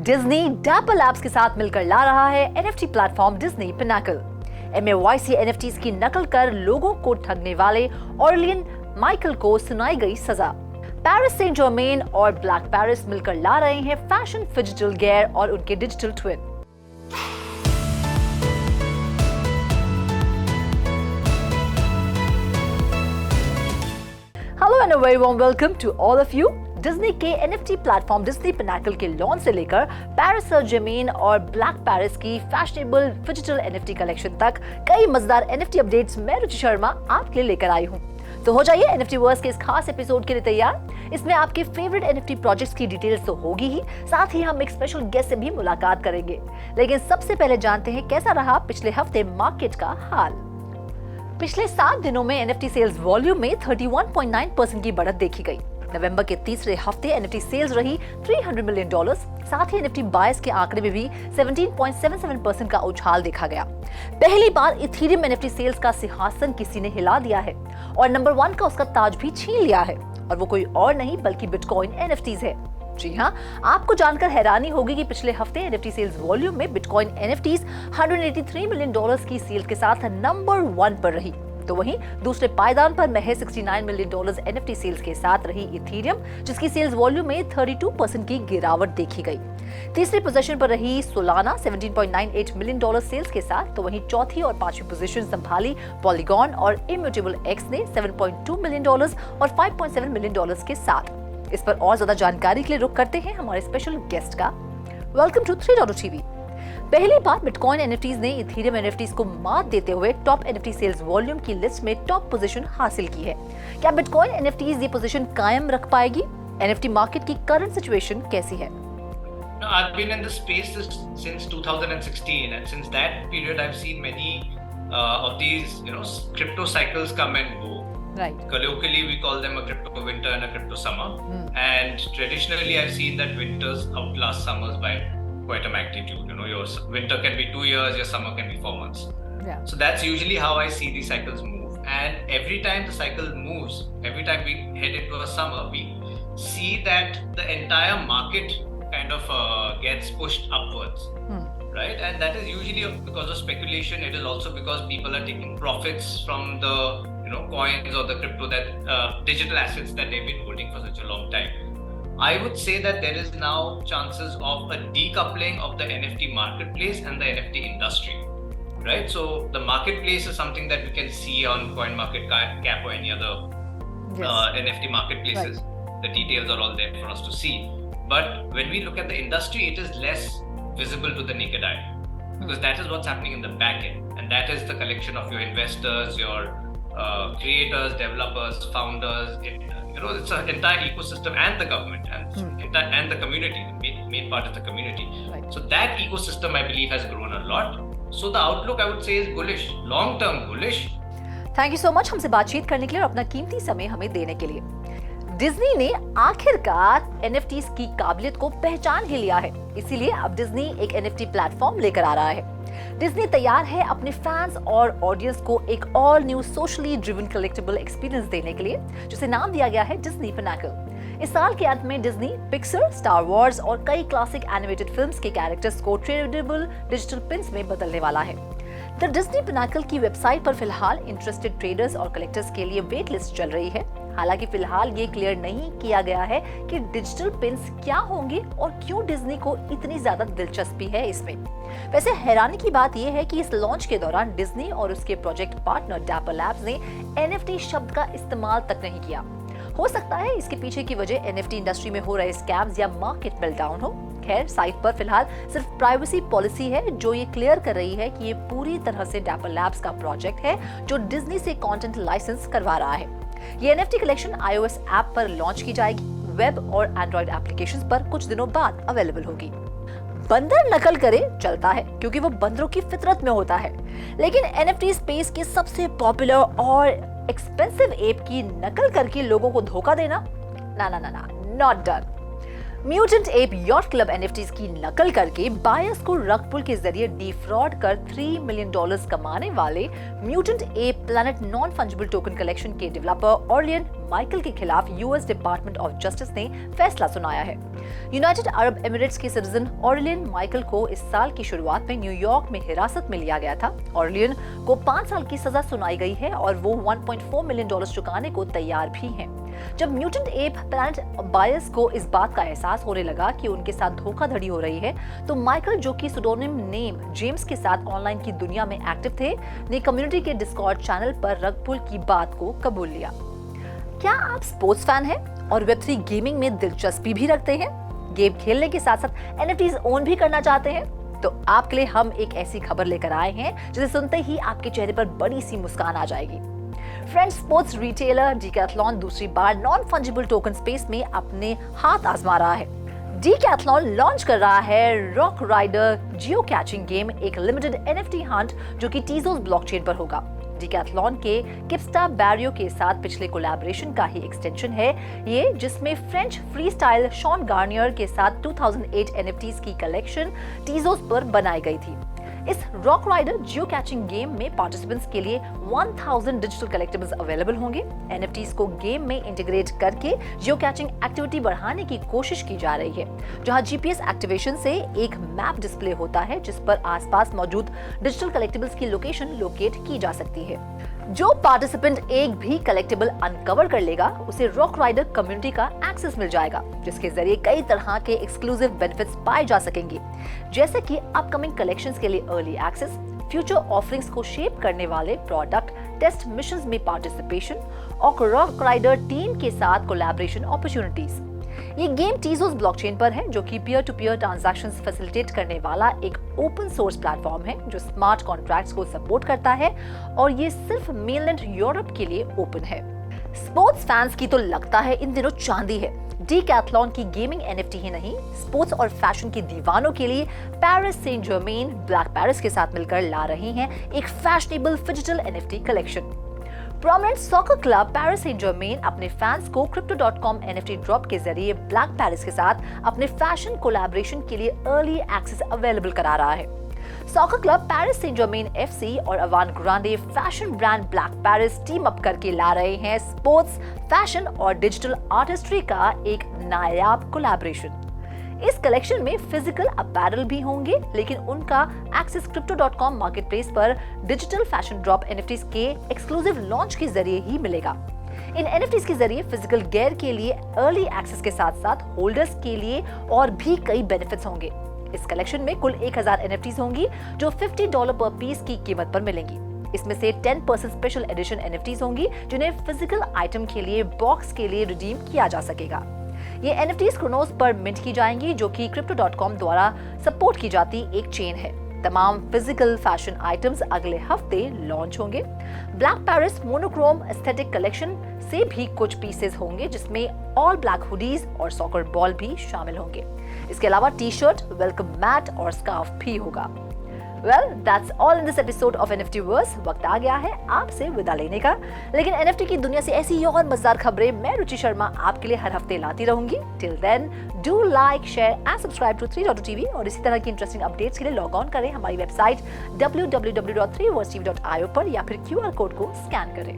Disney dapper labs के साथ मिलकर ला रहा है NFT platform Disney Pinnacle. MAYC NFTs की नकल कर लोगों को ठगने वाले ऑर्लियन माइकल को सुनाई गई सजा। पेरिस सेंट जर्मेन और ब्लैक पेरिस मिलकर ला रहे हैं फैशन फिजिटल गेयर और उनके digital twin. Hello and a very warm welcome to all of you. Disney के NFT प्लेटफॉर्म डिज्नी पिनाकल के लॉन्च से लेकर पेरिस सेंट जर्मेन और ब्लैक पेरिस की फैशनेबल डिजिटल NFT कलेक्शन तक कई मजेदार NFT अपडेट्स मैं रुचि शर्मा आपके लिए लेकर आई हूँ। तो हो जाइए NFT वर्स के इस खास एपिसोड के लिए तैयार। इसमें आपके फेवरेट NFT प्रोजेक्ट्स की डिटेल्स तो होगी ही, साथ ही हम एक स्पेशल गेस्ट से भी मुलाकात करेंगे। लेकिन सबसे पहले जानते हैं कैसा रहा पिछले हफ्ते मार्केट का हाल। पिछले 7 दिनों में NFT सेल्स वॉल्यूम में 31.9% की बढ़त देखी गई। नवंबर के तीसरे हफ्ते NFT सेल्स रही $300 मिलियन। साथ ही NFT बायर्स के आंकड़े में भी 17.77% का उछाल देखा गया। पहली बार इथेरियम NFT सेल्स का सिंहासन किसी ने हिला दिया है और नंबर 1 का उसका ताज भी छीन लिया है, और वो कोई और नहीं बल्कि बिटकॉइन NFTs है। जी हाँ, आपको जानकर हैरानी होगी कि पिछले हफ्ते NFT सेल्स वॉल्यूम में बिटकॉइन NFTs $183 मिलियन की सेल के साथ नंबर 1 पर रही। तो वहीं दूसरे पायदान पर महज $69 मिलियन NFT सेल्स के साथ रही इथेरियम, जिसकी सेल्स वॉल्यूम में 32% की गिरावट देखी गई। तीसरी पोजीशन पर रही सोलाना $17.98 मिलियन सेल्स के साथ। तो वहीं चौथी और पांचवी पोजीशन संभाली पॉलीगॉन और इम्यूटेबल एक्स ने $7.2 मिलियन और $5.7 मिलियन के साथ। इस पर और ज्यादा जानकारी के लिए रुक करते हैं हमारे स्पेशल गेस्ट का। Welcome to 3.0 TV। पहली बार बिटकॉइन NFTs ने इथेरियम NFTs को मात देते हुए टॉप NFT सेल्स वॉल्यूम की लिस्ट में टॉप पोजीशन हासिल की है। क्या बिटकॉइन NFTs ये पोजीशन कायम रख पाएगी? NFT मार्केट की करंट सिचुएशन कैसी है? I've been in this space since 2016, and since that period I've seen many of these crypto cycles come and go. Right. Colloquially we call them a crypto winter and a crypto summer. And traditionally I've seen that winters outlast summers by quite a magnitude. Your winter can be 2 years, your summer can be 4 months. Yeah. So that's usually how I see these cycles move. And every time the cycle moves, every time we head into a summer, we see that the entire market kind of gets pushed upwards. Right? And that is usually because of speculation. It is also because people are taking profits from the coins or the crypto that digital assets that they've been holding for such a long time. I would say that there is now chances of a decoupling of the NFT marketplace and the NFT industry, right? So the marketplace is something that we can see on CoinMarketCap or any other NFT marketplaces. Right. The details are all there for us to see. But when we look at the industry, it is less visible to the naked eye, because that is what's happening in the back end, and that is the collection of your investors, your creators, developers, founders. It's an entire ecosystem, and the government and the community. The main part is the community. Right. So that ecosystem, I believe, has grown a lot. So the outlook, I would say, is bullish, long-term bullish. Thank you so much हमसे बातचीत करने के लिए और अपना कीमती समय हमें देने के लिए। डिज्नी ने आखिरकार NFTs की काबिलियत को पहचान ही लिया है, इसीलिए अब डिज्नी एक NFT प्लेटफॉर्म लेकर आ रहा है। डिज्नी तैयार है अपने फैंस और ऑडियंस को एक all new socially driven collectible experience देने के लिए, जिसे नाम दिया गया है डिज्नी पिनाकल। इस साल के अंत में डिज्नी पिक्सर, स्टार वॉर्स और कई क्लासिक एनिमेटेड फिल्म्स के कैरेक्टर्स को ट्रेडेबल डिजिटल पिन्स में बदलने वाला है। द डिज्नी पिनाकल की वेबसाइट पर फिलहाल इंटरेस्टेड ट्रेडर्स और कलेक्टर्स के लिए वेट लिस्ट चल रही है। हालांकि फिलहाल ये क्लियर नहीं किया गया है कि डिजिटल पिन्स क्या होंगे और क्यों डिज्नी को इतनी ज्यादा दिलचस्पी है इसमें। वैसे हैरानी की बात यह है कि इस लॉन्च के दौरान डिज्नी और उसके प्रोजेक्ट पार्टनर डैपर लैब्स ने NFT शब्द का इस्तेमाल तक नहीं किया। हो सकता है इसके पीछे की वजह NFT इंडस्ट्री में हो रहे स्कैम्स या मार्केट मेल्टडाउन हो। खैर, साइट पर फिलहाल सिर्फ प्राइवेसी पॉलिसी है जो ये क्लियर कर रही है कि ये पूरी तरह से डैपर लैब्स का प्रोजेक्ट है जो डिज्नी से कंटेंट लाइसेंस करवा रहा है। ये NFT कलेक्शन iOS ऐप पर लॉन्च की जाएगी। वेब और एंड्रॉइड एप्लीकेशंस पर कुछ दिनों बाद अवेलेबल होगी। बंदर नकल करे चलता है क्योंकि वो बंदरों की फितरत में होता है, लेकिन NFT स्पेस के सबसे पॉपुलर और एक्सपेंसिव ऐप की नकल करके लोगों को धोखा देना, ना, not done. Mutant app yacht club NFTs की नकल करके बायर्स को रग पुल के जरिए डिफ्रॉड कर $3 मिलियन कमाने वाले mutant app planet non fungible token collection के डेवलपर ऑर्लियन माइकल के खिलाफ यूएस डिपार्टमेंट ऑफ जस्टिस ने फैसला सुनाया है। यूनाइटेड अरब एमिरेट्स के सिटीजन ऑर्लियन माइकल को इस साल की शुरुआत में न्यूयॉर्क में हिरासत में लिया गया था। ऑर्लियन को 5 साल की सजा सुनाई गई है और वो $1.4 मिलियन चुकाने को तैयार भी हैं। जब म्यूटेंट एप प्लैनेट बायर्स को इस बात का एहसास होने लगा कि उनके साथ धोखाधड़ी हो रही है, तो माइकल, जो कि सुडोनिम नेम जेम्स के साथ ऑनलाइन की दुनिया में एक्टिव थे, ने कम्युनिटी के डिस्कॉर्ड चैनल पर रग पुल की बात को कबूल लिया। क्या आप स्पोर्ट्स फैन हैं और वेब3 गेमिंग में दिलचस्पी भी रखते हैं? गेम खेलने के साथ साथ एनएफटीज ओन भी करना चाहते हैं? तो आपके लिए हम एक ऐसी खबर लेकर आए हैं जिसे सुनते ही आपके चेहरे पर बड़ी सी मुस्कान आ जाएगी। फ्रेंड्स, स्पोर्ट्स रिटेलर डीकैथलॉन दूसरी बार नॉन फंजिबल टोकन स्पेस में अपने हाथ आजमा रहा है। डीकैथलॉन लॉन्च कर रहा है रॉक राइडर जियो कैचिंग गेम, एक लिमिटेड एनएफटी हंट जो कि टीजोस ब्लॉकचेन पर होगा। डीकैथलॉन के किप्स्टा बैरियो के साथ पिछले कोलैबोरेशन का ही एक्सटेंशन है ये, जिसमें फ्रेंच फ्रीस्टाइल शॉन गार्नियर के साथ 2008 एनएफटीज की कलेक्शन टीजोस पर बनाई गई थी। इस रॉक राइडर जियो कैचिंग गेम में पार्टिसिपेंट्स के लिए 1000 डिजिटल कलेक्टिबल्स अवेलेबल होंगे। एनएफटीज को गेम में इंटीग्रेट करके जियो कैचिंग एक्टिविटी बढ़ाने की कोशिश की जा रही है, जहां जीपीएस एक्टिवेशन से एक मैप डिस्प्ले होता है जिस पर आसपास मौजूद डिजिटल कलेक्टिबल्स की लोकेशन लोकेट की जा सकती है। जो पार्टिसिपेंट एक भी कलेक्टिबल अनकवर कर लेगा उसे रॉक राइडर कम्युनिटी का एक्सेस मिल जाएगा, जिसके जरिए कई तरह के एक्सक्लूसिव बेनिफिट्स पाए जा सकेंगे, जैसे कि अपकमिंग कलेक्शंस के लिए अर्ली एक्सेस, फ्यूचर ऑफरिंग्स को शेप करने वाले प्रोडक्ट टेस्ट मिशंस में पार्टिसिपेशन और रॉक राइडर टीम के साथ कोलैबोरेशन अपॉर्चुनिटीज। ये गेम टीजोस ब्लॉकचेन पर है, जो कि peer to peer transactions facilitate करने वाला एक ओपन सोर्स प्लेटफॉर्म है जो स्मार्ट कॉन्ट्रैक्ट्स को सपोर्ट करता है, और ये सिर्फ मेनलैंड यूरोप के लिए ओपन है। स्पोर्ट्स फैंस की तो लगता है इन दिनों चांदी है। डीकैथलॉन की गेमिंग एनएफटी ही नहीं, स्पोर्ट्स और फैशन के दीवानों के लिए Paris Saint Germain black Paris के साथ मिलकर ला रही हैं एक fashionable digital NFT collection. Prominent soccer club Paris Saint Germain अपने फैंस को Crypto.com NFT ड्रॉप के जरिए ब्लैक पेरिस के साथ अपने फैशन कोलैबोरेशन के लिए अर्ली एक्सेस अवेलेबल करा रहा है। Soccer club Paris Saint Germain FC और अवान ग्रांडे fashion brand Black Paris team up करके ला रहे हैं स्पोर्ट्स, फैशन और डिजिटल आर्टिस्ट्री का एक नायाब कोलैबोरेशन। इस कलेक्शन में फिजिकल अपैरल भी होंगे, लेकिन उनका एक्सेस Crypto.com मार्केटप्लेस पर डिजिटल फैशन ड्रॉप एनएफटीज के एक्सक्लूसिव लॉन्च के जरिए ही मिलेगा। इन एनएफटीज के जरिए फिजिकल गेयर के लिए अर्ली एक्सेस के साथ साथ होल्डर्स के लिए और भी कई बेनिफिट्स होंगे। इस कलेक्शन में कुल 1000 एनएफटीज होंगी जो $50 पर पीस की कीमत पर मिलेंगी। इसमें से 10% स्पेशल एडिशन एनएफटीज होंगी जिन्हें फिजिकल आइटम के लिए बॉक्स के लिए रिडीम किया जा सकेगा। ये एनएफटीज क्रोनोस पर मिंट की जाएंगी, जो कि Crypto.com द्वारा सपोर्ट की जाती एक चेन है। तमाम फिजिकल फैशन आइटम्स अगले हफ्ते लॉन्च होंगे। Black Paris monochrome aesthetic collection से भी कुछ पीसेस होंगे, जिसमें ऑल ब्लैक हुडीज और सॉकर बॉल भी शामिल होंगे। इसके अलावा टी शर्ट, वेलकम मैट और स्कार्फ भी होगा। Well, that's all in this episode of NFT Verse। वक्त आ गया है आपसे विदा लेने का, लेकिन NFT की दुनिया से ऐसी और मजेदार खबरें मैं रुचि शर्मा आपके लिए हर हफ्ते लाती रहूंगी। Till then, do like, share and subscribe to 3.TV और इसी तरह की इंटरेस्टिंग अपडेट्स के लिए लॉग ऑन करें हमारी वेबसाइट www.3versetv.io पर या फिर QR कोड को स्कैन करें।